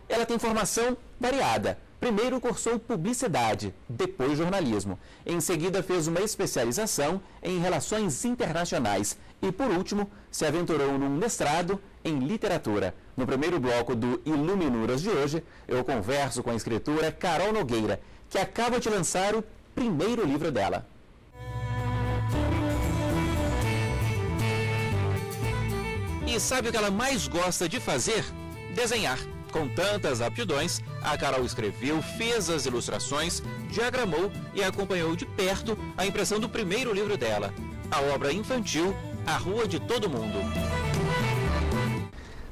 Ela tem formação variada. Primeiro cursou publicidade, depois jornalismo. Em seguida fez uma especialização em relações internacionais e, por último, se aventurou num mestrado em literatura. No primeiro bloco do Iluminuras de hoje, eu converso com a escritora Carol Nogueira, que acaba de lançar o primeiro livro dela. E sabe o que ela mais gosta de fazer? Desenhar. Com tantas aptidões, a Carol escreveu, fez as ilustrações, diagramou e acompanhou de perto a impressão do primeiro livro dela, a obra infantil A Rua de Todo Mundo.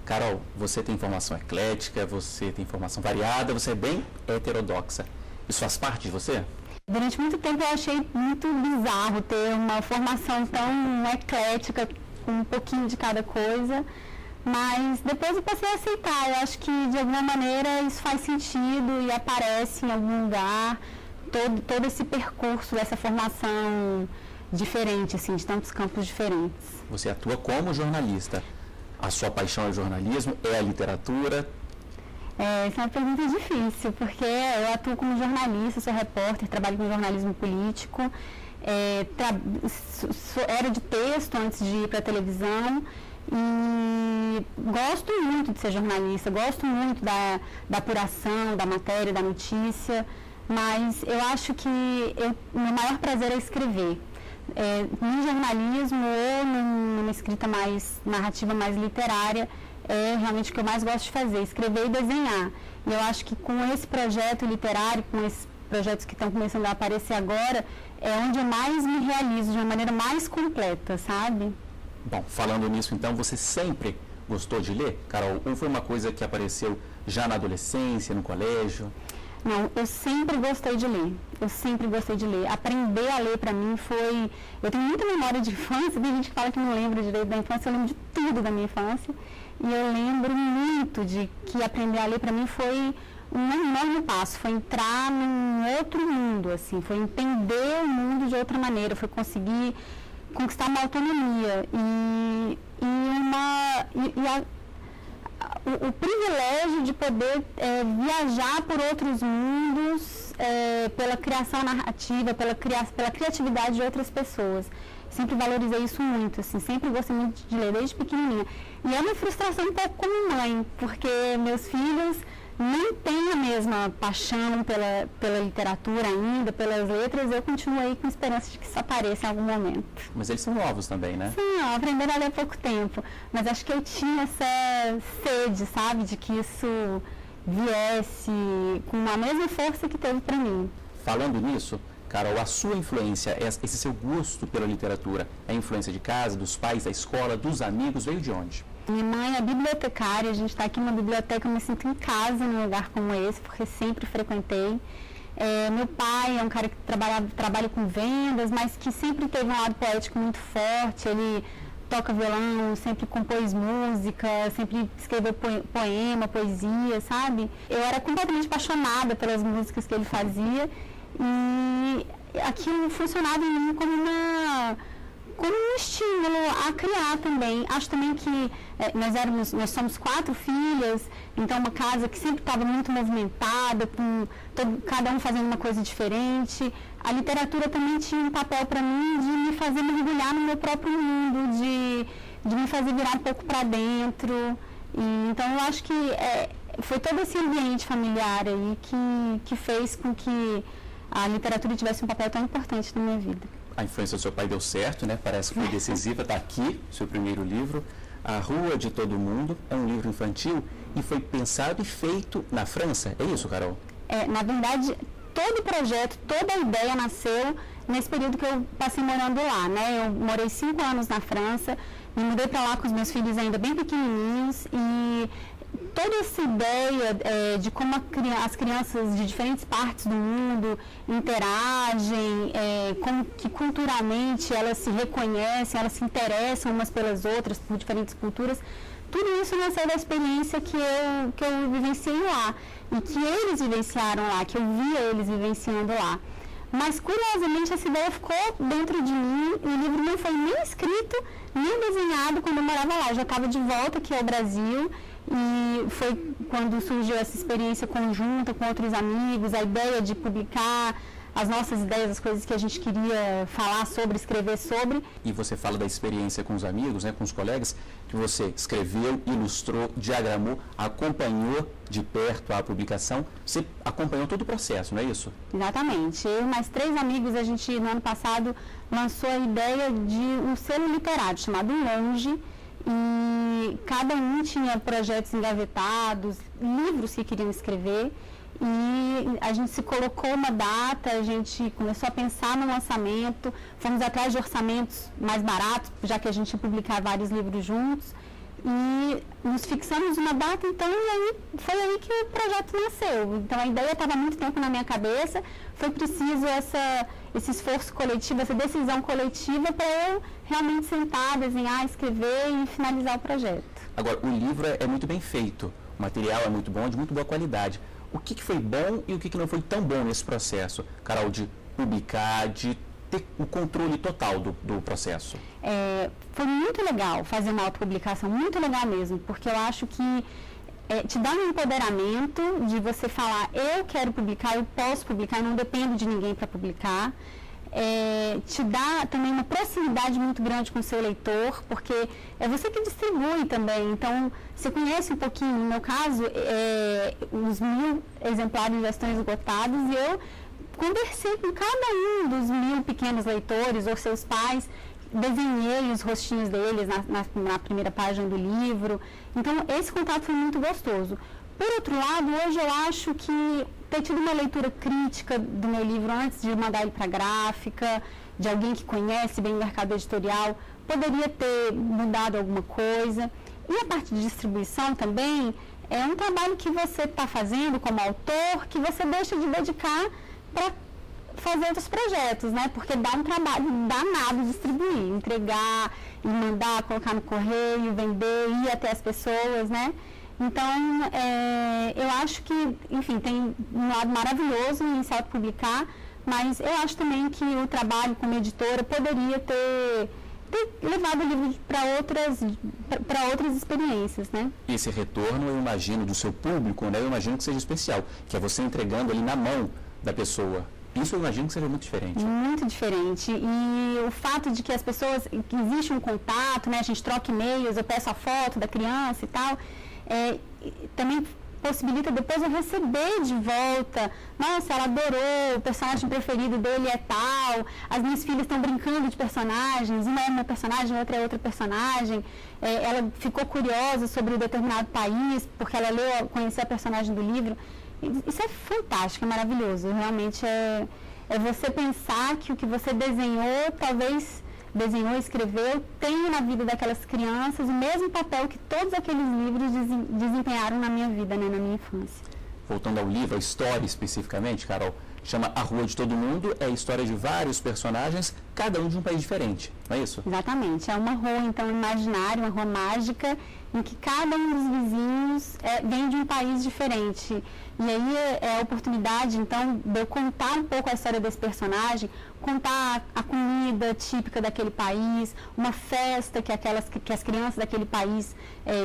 Carol, você tem formação eclética, você tem formação variada, você é bem heterodoxa. Isso faz parte de você? Durante muito tempo eu achei muito bizarro ter uma formação tão eclética, com um pouquinho de cada coisa. Mas depois eu passei a aceitar. Eu acho que de alguma maneira isso faz sentido e aparece em algum lugar todo esse percurso dessa formação diferente, assim, de tantos campos diferentes. Você atua como jornalista. A sua paixão é o jornalismo, é a literatura? Essa é uma pergunta difícil, porque eu atuo como jornalista, sou repórter, trabalho com jornalismo político, era de texto antes de ir para a televisão. E gosto muito de ser jornalista, gosto muito da apuração, da matéria, da notícia, mas eu acho que meu maior prazer é escrever. No jornalismo ou numa escrita mais narrativa, mais literária, é realmente o que eu mais gosto de fazer, escrever e desenhar. E eu acho que com esse projeto literário, com esses projetos que estão começando a aparecer agora, é onde eu mais me realizo de uma maneira mais completa, sabe? Bom, falando nisso, então, você sempre gostou de ler, Carol? Ou foi uma coisa que apareceu já na adolescência, no colégio? Não, eu sempre gostei de ler. Eu sempre gostei de ler. Aprender a ler para mim foi... Eu tenho muita memória de infância, tem gente que fala que não lembra direito da infância, eu lembro de tudo da minha infância. E eu lembro muito de que aprender a ler para mim foi um enorme passo, foi entrar num outro mundo, assim, foi entender o mundo de outra maneira, foi conseguir conquistar uma autonomia o privilégio de poder viajar por outros mundos pela criação narrativa, pela criatividade de outras pessoas. Sempre valorizei isso muito, assim, sempre gostei muito de ler desde pequenininha. E é uma frustração um pouco como mãe, porque meus filhos nem têm a mesma paixão pela literatura ainda, pelas letras. Eu continuo aí com esperança de que isso apareça em algum momento. Mas eles são novos também, né? Sim, aprenderam a ler há pouco tempo. Mas acho que eu tinha essa sede, sabe, de que isso viesse com a mesma força que teve para mim. Falando nisso, Carol, a sua influência, esse seu gosto pela literatura, é a influência de casa, dos pais, da escola, dos amigos, veio de onde? Minha mãe é bibliotecária, a gente está aqui numa biblioteca, eu me sinto em casa num lugar como esse, porque sempre frequentei. Meu pai é um cara que trabalha com vendas, mas que sempre teve um lado poético muito forte. Ele toca violão, sempre compôs música, sempre escreveu poema, poesia, sabe? Eu era completamente apaixonada pelas músicas que ele fazia e aquilo funcionava em mim como um estímulo a criar também. Acho também que nós somos 4 filhas, então uma casa que sempre estava muito movimentada, com cada um fazendo uma coisa diferente. A literatura também tinha um papel para mim de me fazer mergulhar no meu próprio mundo, de me fazer virar um pouco para dentro. Então eu acho que foi todo esse ambiente familiar aí que fez com que a literatura tivesse um papel tão importante na minha vida. A influência do seu pai deu certo, né? Parece que foi decisiva. Está aqui, seu primeiro livro, A Rua de Todo Mundo. É um livro infantil e foi pensado e feito na França. É isso, Carol? Na verdade, todo o projeto, toda a ideia nasceu nesse período que eu passei morando lá, né? Eu morei 5 anos na França, me mudei para lá com os meus filhos ainda bem pequenininhos e toda essa ideia de como as crianças de diferentes partes do mundo interagem, como que culturalmente elas se reconhecem, elas se interessam umas pelas outras, por diferentes culturas, tudo isso nasceu da experiência que eu vivenciei lá e que eles vivenciaram lá, que eu via eles vivenciando lá. Mas, curiosamente, essa ideia ficou dentro de mim e o livro não foi nem escrito, nem desenhado quando eu morava lá. Eu já estava de volta aqui ao Brasil e foi quando surgiu essa experiência conjunta com outros amigos, a ideia de publicar as nossas ideias, as coisas que a gente queria falar sobre, escrever sobre. E você fala da experiência com os amigos, né, com os colegas, que você escreveu, ilustrou, diagramou, acompanhou de perto a publicação. Você acompanhou todo o processo, não é isso? Exatamente. Eu e mais 3 amigos, a gente, no ano passado, lançou a ideia de um selo literário chamado Longe, e cada um tinha projetos engavetados, livros que queriam escrever, e a gente se colocou uma data, a gente começou a pensar no lançamento, fomos atrás de orçamentos mais baratos, já que a gente ia publicar vários livros juntos, e nos fixamos uma data, então, e aí, foi aí que o projeto nasceu. Então, a ideia estava há muito tempo na minha cabeça, foi preciso esse esforço coletivo, essa decisão coletiva para eu realmente sentar, desenhar, escrever e finalizar o projeto. Agora, o livro é muito bem feito, o material é muito bom, de muito boa qualidade. O que foi bom e o que não foi tão bom nesse processo, Carol, de publicar, de ter o controle total do processo? Foi muito legal fazer uma autopublicação, muito legal mesmo, porque eu acho que te dá um empoderamento de você falar, eu quero publicar, eu posso publicar, eu não dependo de ninguém para publicar. Te dá também uma proximidade muito grande com o seu leitor, porque é você que distribui também, então você conhece um pouquinho, no meu caso, os 1000 exemplares já estão esgotados e eu conversei com cada um dos 1000 pequenos leitores ou seus pais, desenhei os rostinhos deles na primeira página do livro, então esse contato foi muito gostoso. Por outro lado, hoje eu acho que ter tido uma leitura crítica do meu livro antes de mandar ele para a gráfica, de alguém que conhece bem o mercado editorial, poderia ter mudado alguma coisa. E a parte de distribuição também é um trabalho que você está fazendo como autor, que você deixa de dedicar para fazer outros projetos, né? Porque dá um trabalho danado distribuir, entregar, e mandar, colocar no correio, vender, ir até as pessoas, né? Então, eu acho que, enfim, tem um lado maravilhoso em se autopublicar, mas eu acho também que o trabalho como editora poderia ter levado o livro para outras experiências, né? Esse retorno, eu imagino, do seu público, né? Eu imagino que seja especial, que é você entregando ali na mão da pessoa. Isso eu imagino que seja muito diferente. Muito diferente. E o fato de que as pessoas, que existe um contato, né? A gente troca e-mails, eu peço a foto da criança e tal, também possibilita depois eu receber de volta, nossa, ela adorou, o personagem preferido dele é tal, as minhas filhas estão brincando de personagens, uma é uma personagem, outra é outra personagem, ela ficou curiosa sobre um determinado país, porque ela conheceu a personagem do livro. Isso é fantástico, é maravilhoso, realmente é você pensar que o que você desenhou, escreveu, tem na vida daquelas crianças o mesmo papel que todos aqueles livros desempenharam na minha vida, né, na minha infância. Voltando ao livro, a história especificamente, Carol, chama A Rua de Todo Mundo, é a história de vários personagens, cada um de um país diferente, não é isso? Exatamente, é uma rua, então, imaginária, uma rua mágica, em que cada um dos vizinhos vem de um país diferente. E aí é a oportunidade, então, de eu contar um pouco a história desse personagem, contar a comida típica daquele país, uma festa que as crianças daquele país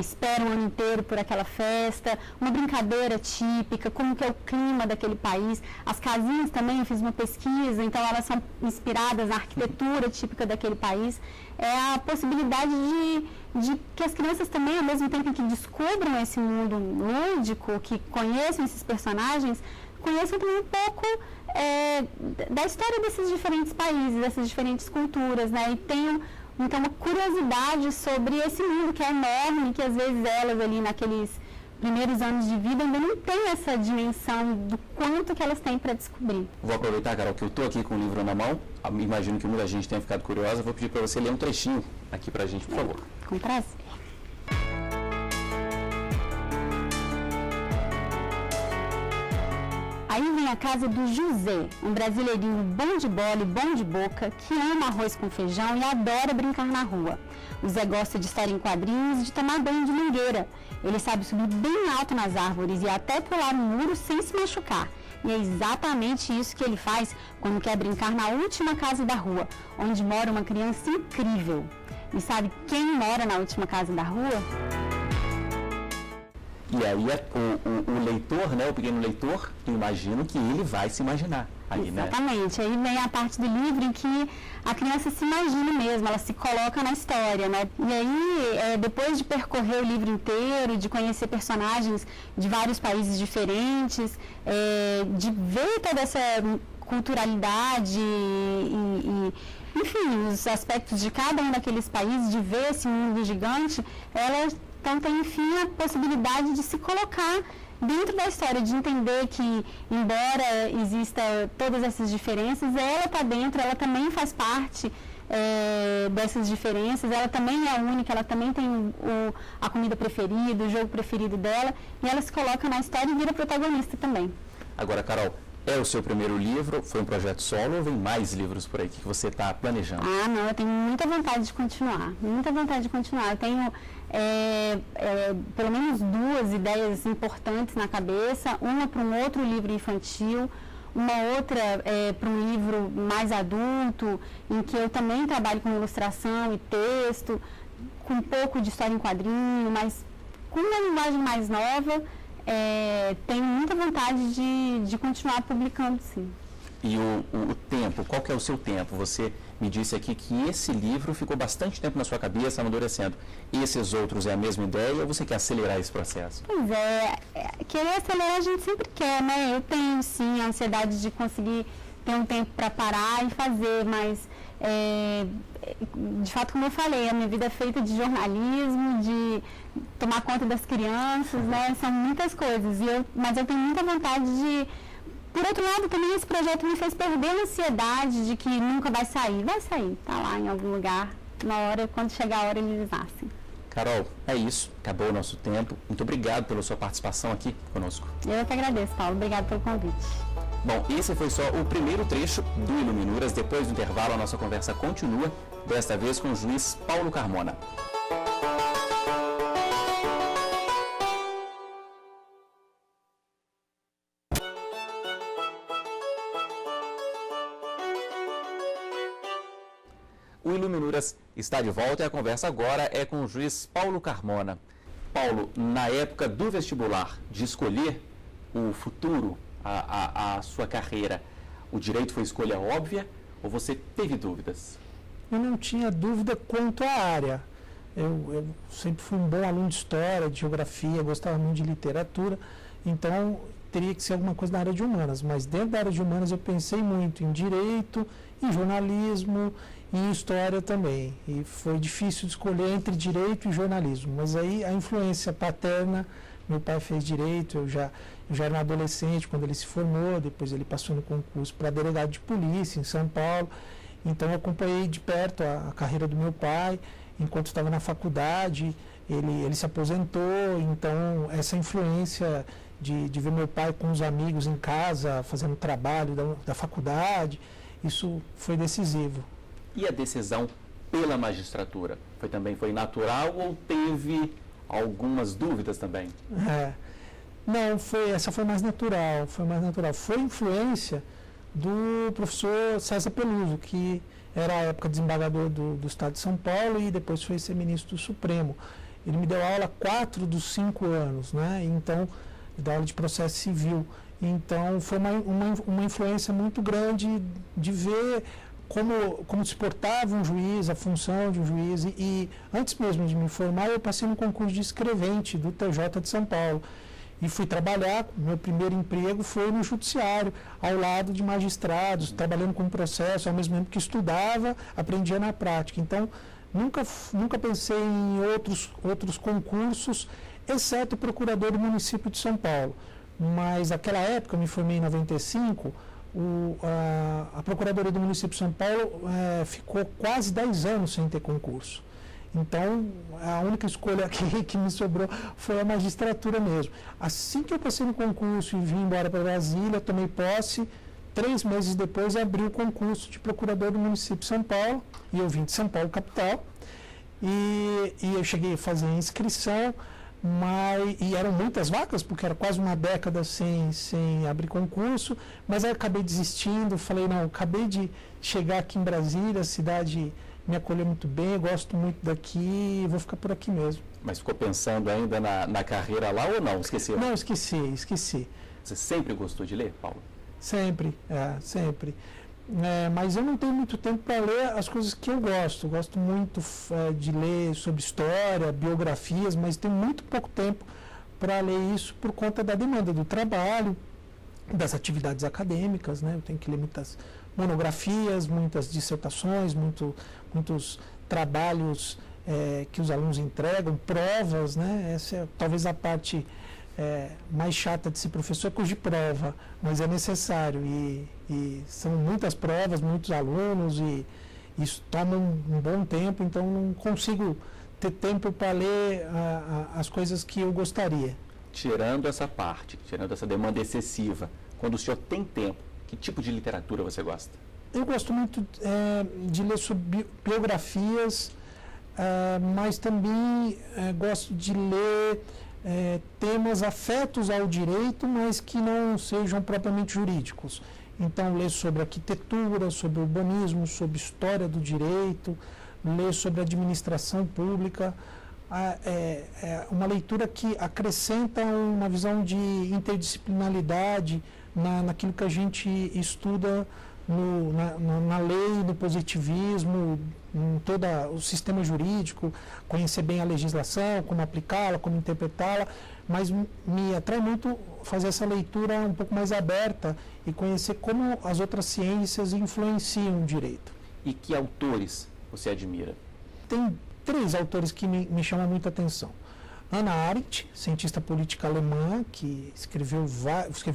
esperam o ano inteiro por aquela festa, uma brincadeira típica, como que é o clima daquele país. As casinhas também, eu fiz uma pesquisa, então elas são inspiradas na arquitetura típica daquele país. É a possibilidade de que as crianças também, ao mesmo tempo que descubram esse mundo lúdico, que conheçam esses personagens, conheçam também um pouco da história desses diferentes países, dessas diferentes culturas, né? E tenham, então, uma curiosidade sobre esse mundo que é enorme, que às vezes elas ali naqueles primeiros anos de vida ainda não têm essa dimensão do quanto que elas têm para descobrir. Vou aproveitar, Carol, que eu estou aqui com o livro na mão, imagino que muita gente tenha ficado curiosa, vou pedir para você ler um trechinho aqui para a gente, por favor. Com prazer. Aí vem a casa do José, um brasileirinho bom de bola e bom de boca, que ama arroz com feijão e adora brincar na rua. O Zé gosta de estar em quadrinhos e de tomar banho de mangueira. Ele sabe subir bem alto nas árvores e até pular no muro sem se machucar. E é exatamente isso que ele faz quando quer brincar na última casa da rua, onde mora uma criança incrível. E sabe quem mora na última casa da rua? E aí o leitor, né, o pequeno leitor, eu imagino que ele vai se imaginar. Aí, exatamente, né? Aí vem a parte do livro em que a criança se imagina mesmo, ela se coloca na história, né? E aí, depois de percorrer o livro inteiro, de conhecer personagens de vários países diferentes, de ver toda essa culturalidade enfim, os aspectos de cada um daqueles países, de ver esse mundo gigante, ela então tem, enfim, a possibilidade de se colocar dentro da história, de entender que, embora exista todas essas diferenças, ela está dentro, ela também faz parte dessas diferenças, ela também é única, ela também tem a comida preferida, o jogo preferido dela, e ela se coloca na história e vira protagonista também. Agora, Carol, é o seu primeiro livro? Foi um projeto solo ou vem mais livros por aí? O que você está planejando? Ah, não, eu tenho muita vontade de continuar, muita vontade de continuar. Eu tenho pelo menos 2 ideias importantes na cabeça, uma para um outro livro infantil, uma outra para um livro mais adulto, em que eu também trabalho com ilustração e texto, com um pouco de história em quadrinho, mas com uma linguagem mais nova. Tenho muita vontade de continuar publicando, sim. E o tempo, qual que é o seu tempo? Você me disse aqui que esse livro ficou bastante tempo na sua cabeça, amadurecendo. Esses outros é a mesma ideia ou você quer acelerar esse processo? Pois querer acelerar a gente sempre quer, né? Eu tenho, sim, a ansiedade de conseguir ter um tempo para parar e fazer, mas, de fato, como eu falei, a minha vida é feita de jornalismo, de tomar conta das crianças, né? São muitas coisas, mas eu tenho muita vontade de... Por outro lado, também esse projeto me fez perder a ansiedade de que nunca vai sair. Vai sair, tá lá em algum lugar, na hora, quando chegar a hora eles nascem. Carol, é isso, acabou o nosso tempo. Muito obrigado pela sua participação aqui conosco. Eu que agradeço, Paulo. Obrigado pelo convite. Bom, esse foi só o primeiro trecho do Iluminuras. Depois do intervalo, a nossa conversa continua, desta vez com o juiz Paulo Carmona. O Iluminuras está de volta e a conversa agora é com o juiz Paulo Carmona. Paulo, na época do vestibular, de escolher o futuro, a sua carreira, o direito foi escolha óbvia ou você teve dúvidas? Eu não tinha dúvida quanto à área. Eu sempre fui um bom aluno de história, de geografia, gostava muito de literatura, então teria que ser alguma coisa na área de humanas. Mas dentro da área de humanas eu pensei muito em direito, em jornalismo e em história também. E foi difícil de escolher entre direito e jornalismo. Mas aí a influência paterna, meu pai fez direito, eu já era um adolescente quando ele se formou, depois ele passou no concurso para delegado de polícia em São Paulo. Então eu acompanhei de perto a carreira do meu pai. Enquanto estava na faculdade, ele se aposentou, então essa influência de ver meu pai com os amigos em casa, fazendo trabalho da faculdade, isso foi decisivo. E a decisão pela magistratura? Foi natural ou teve algumas dúvidas também? Não, essa foi mais natural, Foi influência do professor César Peluso, que era à época desembargador do Estado de São Paulo e depois foi ser ministro do Supremo. Ele me deu aula 4 dos 5 anos, né? Então, deu aula de processo civil. Então, foi uma influência muito grande de ver como se portava um juiz, a função de um juiz. E antes mesmo de me formar, eu passei no concurso de escrevente do TJ de São Paulo. E fui trabalhar, meu primeiro emprego foi no judiciário, ao lado de magistrados, trabalhando com processo, ao mesmo tempo que estudava, aprendia na prática. Então, nunca pensei em outros concursos, exceto o procurador do município de São Paulo. Mas naquela época, eu me formei em 95, a Procuradoria do município de São Paulo ficou quase 10 anos sem ter concurso. Então, a única escolha que me sobrou foi a magistratura mesmo. Assim que eu passei no concurso e vim embora para Brasília, tomei posse, 3 meses depois abri o concurso de procurador do município de São Paulo, e eu vim de São Paulo, capital, e eu cheguei a fazer a inscrição, e eram muitas vagas, porque era quase uma década sem abrir concurso, mas aí eu acabei desistindo, falei, não, acabei de chegar aqui em Brasília, a cidade me acolheu muito bem, gosto muito daqui, vou ficar por aqui mesmo. Mas ficou pensando ainda na carreira lá ou não? Esqueceu? Não, esqueci. Você sempre gostou de ler, Paulo? Sempre. Mas eu não tenho muito tempo para ler as coisas que eu gosto. Gosto muito de ler sobre história, biografias, mas tenho muito pouco tempo para ler isso por conta da demanda do trabalho, das atividades acadêmicas, né? Eu tenho que ler muitas monografias, muitas dissertações, muitos trabalhos que os alunos entregam, provas, né? Essa é talvez a parte mais chata de ser professor, é corrigir prova, mas é necessário e são muitas provas, muitos alunos e isso toma um bom tempo, então não consigo ter tempo para ler as coisas que eu gostaria. Tirando essa parte, tirando essa demanda excessiva, quando o senhor tem tempo, que tipo de literatura você gosta? Eu gosto muito de ler sobre biografias, mas também gosto de ler temas afetos ao direito, mas que não sejam propriamente jurídicos. Então, ler sobre arquitetura, sobre urbanismo, sobre história do direito, ler sobre administração pública, uma leitura que acrescenta uma visão de interdisciplinaridade naquilo que a gente estuda na lei, no positivismo, em todo o sistema jurídico, conhecer bem a legislação, como aplicá-la, como interpretá-la, mas me atrai muito fazer essa leitura um pouco mais aberta e conhecer como as outras ciências influenciam o direito. E que autores você admira? Tem 3 autores que me chamam muita atenção. Hannah Arendt, cientista política alemã, que escreveu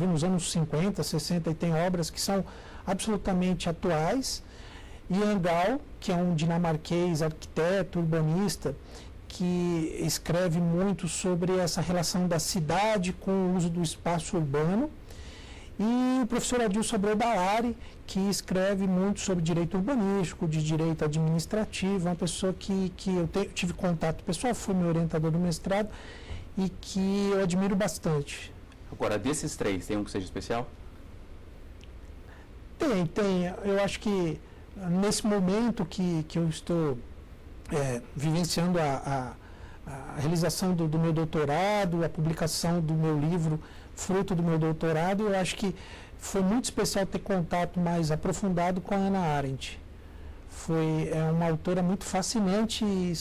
nos anos 50, 60 e tem obras que são absolutamente atuais. Jan Gehl, que é um dinamarquês, arquiteto, urbanista, que escreve muito sobre essa relação da cidade com o uso do espaço urbano. E o professor Adilson Abreu Dallari, que escreve muito sobre direito urbanístico, de direito administrativo, uma pessoa que eu tive contato pessoal, foi meu orientador do mestrado e que eu admiro bastante. Agora, desses 3, tem um que seja especial? Tem. Eu acho que nesse momento que eu estou vivenciando a realização do meu doutorado, a publicação do meu livro, fruto do meu doutorado, eu acho que foi muito especial ter contato mais aprofundado com a Hannah Arendt. Foi uma autora muito fascinante e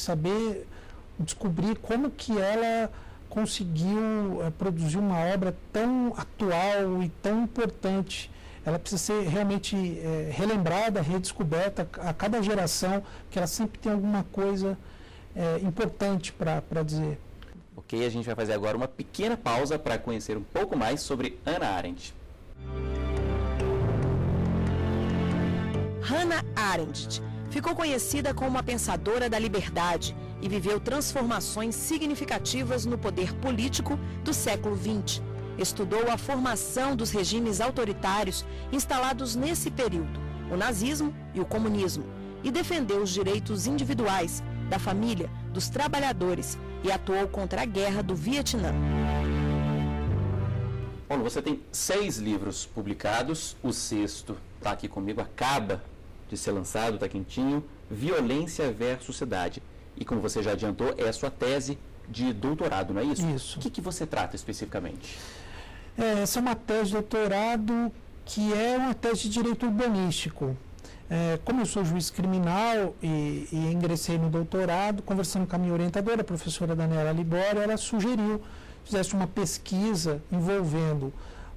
descobrir como que ela conseguiu produzir uma obra tão atual e tão importante. Ela precisa ser realmente relembrada, redescoberta a cada geração, que ela sempre tem alguma coisa importante para dizer. Ok, a gente vai fazer agora uma pequena pausa para conhecer um pouco mais sobre Hannah Arendt. Hannah Arendt ficou conhecida como uma pensadora da liberdade e viveu transformações significativas no poder político do século XX. Estudou a formação dos regimes autoritários instalados nesse período, o nazismo e o comunismo, e defendeu os direitos individuais, da família, dos trabalhadores e atuou contra a guerra do Vietnã. Paulo, você tem 6 livros publicados, o 6º está aqui comigo, acaba de ser lançado, está quentinho, Violência versus Cidade. E como você já adiantou, é a sua tese de doutorado, não é isso? Isso. O que você trata especificamente? Essa é uma tese de doutorado que é uma tese de direito urbanístico. Como eu sou juiz criminal e ingressei no doutorado, conversando com a minha orientadora, a professora Daniela Libório, ela sugeriu que fizesse uma pesquisa envolvendo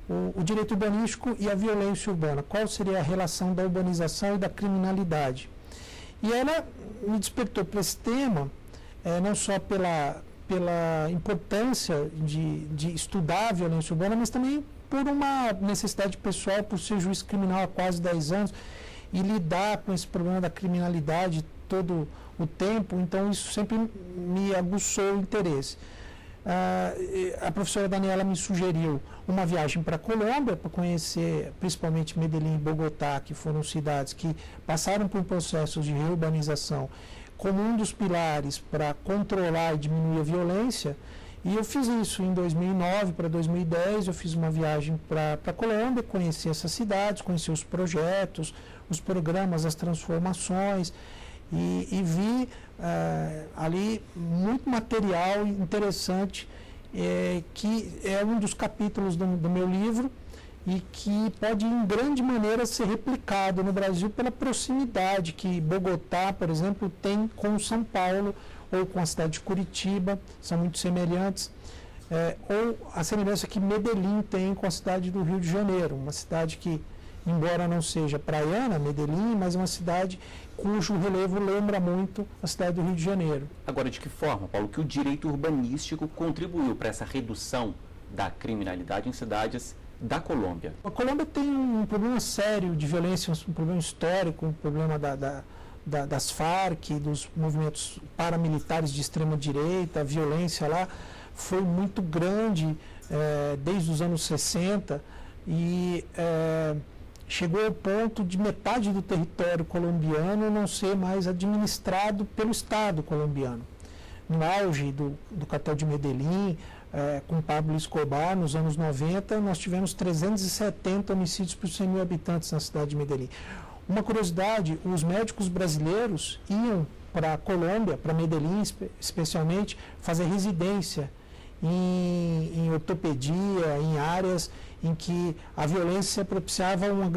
o direito urbanístico e a violência urbana. Qual seria a relação da urbanização e da criminalidade? E ela me despertou para esse tema, não só pela importância de estudar a violência urbana, mas também por uma necessidade pessoal, por ser juiz criminal há quase 10 anos e lidar com esse problema da criminalidade todo o tempo, então isso sempre me aguçou o interesse. A professora Daniela me sugeriu uma viagem para a Colômbia, para conhecer principalmente Medellín e Bogotá, que foram cidades que passaram por processos de reurbanização como um dos pilares para controlar e diminuir a violência, E eu fiz isso em 2009 para 2010, eu fiz uma viagem para a Colômbia, conheci essas cidades, conheci os projetos, os programas, as transformações, e vi ali muito material interessante, que é um dos capítulos do meu livro, e que pode, em grande maneira, ser replicado no Brasil pela proximidade que Bogotá, por exemplo, tem com São Paulo, ou com a cidade de Curitiba, são muito semelhantes, ou a semelhança que Medellín tem com a cidade do Rio de Janeiro, uma cidade que, embora não seja praiana, Medellín, mas é uma cidade cujo relevo lembra muito a cidade do Rio de Janeiro. Agora, de que forma, Paulo, que o direito urbanístico contribuiu para essa redução da criminalidade em cidades da Colômbia? A Colômbia tem um problema sério de violência, um problema histórico, um problema das Farc, dos movimentos paramilitares de extrema-direita. A violência lá foi muito grande desde os anos 60 e chegou ao ponto de metade do território colombiano não ser mais administrado pelo Estado colombiano. No auge do cartel de Medellín, com Pablo Escobar, nos anos 90, nós tivemos 370 homicídios por 100 mil habitantes na cidade de Medellín. Uma curiosidade, os médicos brasileiros iam para a Colômbia, para Medellín especialmente, fazer residência em ortopedia, em áreas em que a violência propiciava uma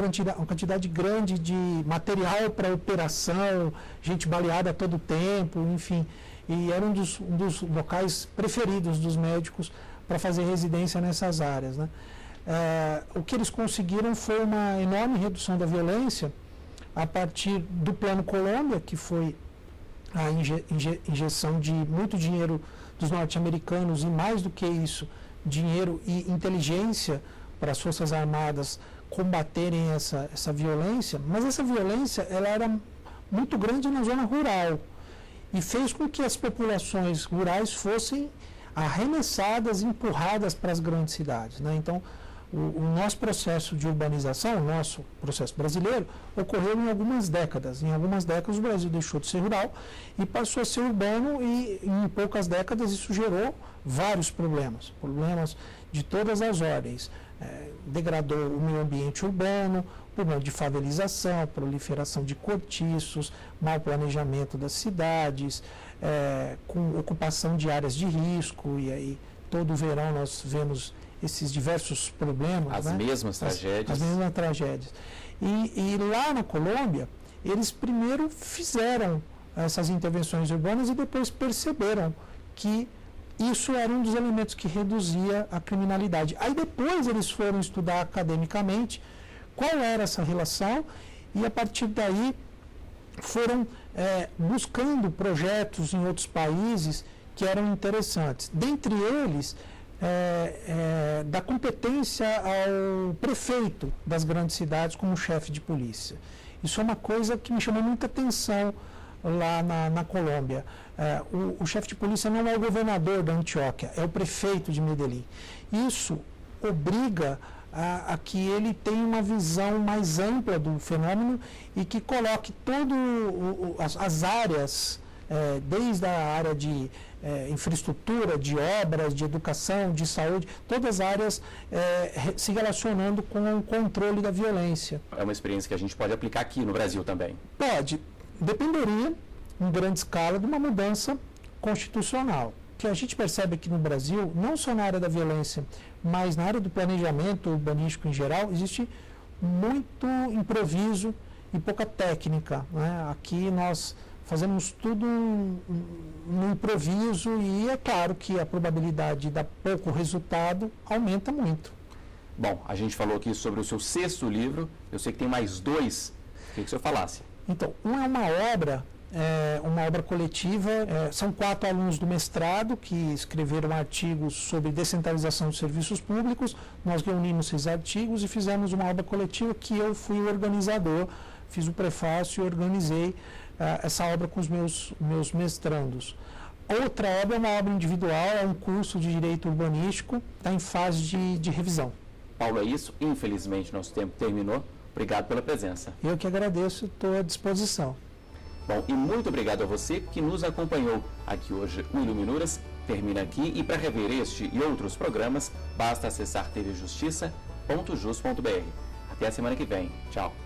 quantidade grande de material para operação, gente baleada a todo tempo, enfim. E era um dos locais preferidos dos médicos para fazer residência nessas áreas, né? O que eles conseguiram foi uma enorme redução da violência a partir do Plano Colômbia, que foi a injeção de muito dinheiro dos norte-americanos e, mais do que isso, dinheiro e inteligência para as Forças Armadas combaterem essa violência. Mas essa violência ela era muito grande na zona rural e fez com que as populações rurais fossem arremessadas, empurradas para as grandes cidades, né? Então, o nosso processo de urbanização, o nosso processo brasileiro, ocorreu em algumas décadas. Em algumas décadas o Brasil deixou de ser rural e passou a ser urbano, e em poucas décadas isso gerou vários problemas de todas as ordens. Degradou o meio ambiente urbano, problema de favelização, proliferação de cortiços, mau planejamento das cidades, com ocupação de áreas de risco, e aí todo verão nós vemos esses diversos problemas. As mesmas tragédias. As mesmas tragédias. E lá na Colômbia, eles primeiro fizeram essas intervenções urbanas e depois perceberam que isso era um dos elementos que reduzia a criminalidade. Aí depois eles foram estudar academicamente qual era essa relação e, a partir daí, foram buscando projetos em outros países que eram interessantes. Dentre eles, da competência ao prefeito das grandes cidades como chefe de polícia. Isso é uma coisa que me chamou muita atenção lá na Colômbia. O chefe de polícia não é o governador da Antioquia, é o prefeito de Medellín. Isso obriga a que ele tenha uma visão mais ampla do fenômeno e que coloque todas as áreas, desde a área de infraestrutura, de obras, de educação, de saúde, todas as áreas se relacionando com o controle da violência. É uma experiência que a gente pode aplicar aqui no Brasil também? Pode. Dependeria, em grande escala, de uma mudança constitucional. O que a gente percebe aqui no Brasil, não só na área da violência, mas na área do planejamento urbanístico em geral, existe muito improviso e pouca técnica, né? Aqui nós fazemos tudo no improviso e é claro que a probabilidade de dar pouco resultado aumenta muito. Bom, a gente falou aqui sobre o seu 6º livro, eu sei que tem mais 2, queria que o senhor falasse. Então, uma é uma obra coletiva, são 4 alunos do mestrado que escreveram artigos sobre descentralização dos serviços públicos, nós reunimos esses artigos e fizemos uma obra coletiva que eu fui o organizador, fiz o prefácio e organizei essa obra com os meus mestrandos. Outra obra é uma obra individual, é um curso de Direito Urbanístico, está em fase de revisão. Paulo, é isso. Infelizmente, nosso tempo terminou. Obrigado pela presença. Eu que agradeço, estou à disposição. Bom, e muito obrigado a você que nos acompanhou aqui hoje no Iluminuras. termina aqui e para rever este e outros programas, basta acessar tvjustiça.jus.br. Até a semana que vem. Tchau.